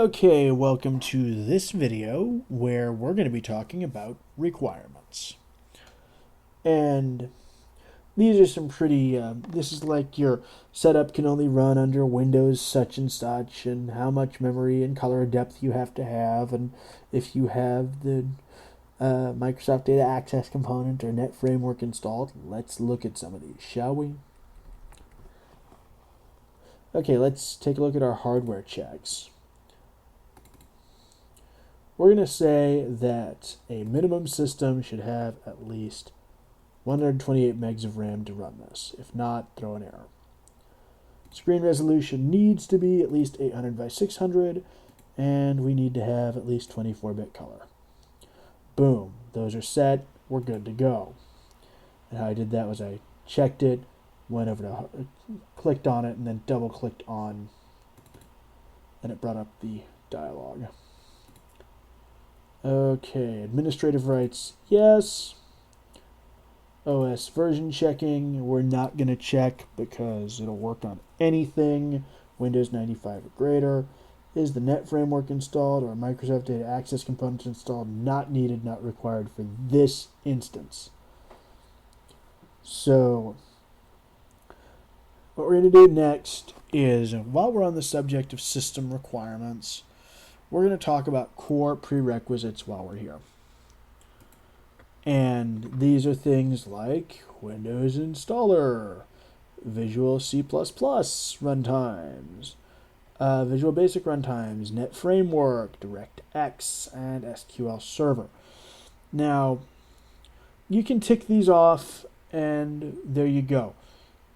Okay, welcome to this video where we're going to be talking about requirements. And these are some pretty, this is like your setup can only run under Windows such and such, and how much memory and color depth you have to have, and if you have the Microsoft Data Access component or Net Framework installed. Let's look at some of these, shall we? Okay, let's take a look at our hardware checks. We're going to say that a minimum system should have at least 128 megs of RAM to run this. If not, throw an error. Screen resolution needs to be at least 800 by 600, and we need to have at least 24-bit color. Boom, those are set. We're good to go. And how I did that was I checked it, went over to, clicked on it, and then double-clicked on, and it brought up the dialog. Okay, administrative rights, yes. OS version checking, we're not going to check because it'll work on anything Windows 95 or greater. Is the Net Framework installed or Microsoft Data Access components installed? Not needed, not required for this instance. So, what we're going to do next is, while we're on the subject of system requirements, we're going to talk about core prerequisites while we're here. And these are things like Windows Installer, Visual C++ runtimes, Visual Basic runtimes, Net Framework, DirectX, and SQL Server. Now, you can tick these off, and there you go.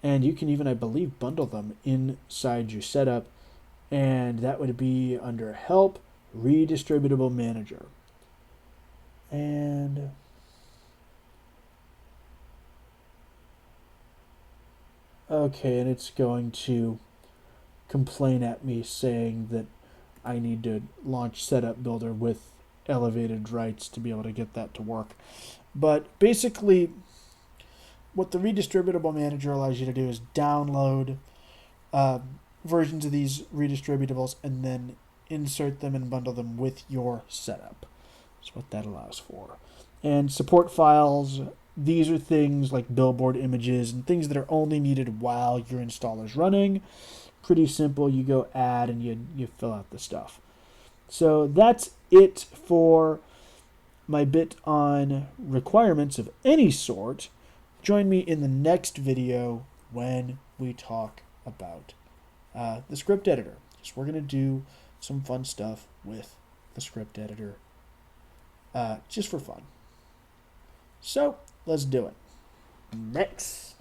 And you can even, I believe, bundle them inside your setup, and that would be under Help, Redistributable Manager. And okay, and it's going to complain at me saying that I need to launch Setup Builder with elevated rights to be able to get that to work. But basically, what the Redistributable Manager allows you to do is download versions of these redistributables and then insert them and bundle them with your setup. That's what that allows for. And support files, these are things like billboard images and things that are only needed while your installer's running. Pretty simple. You go add and you fill out the stuff. So that's it for my bit on requirements of any sort. Join me in the next video when we talk about the script editor. So we're going to do some fun stuff with the script editor just for fun. So let's do it. Next.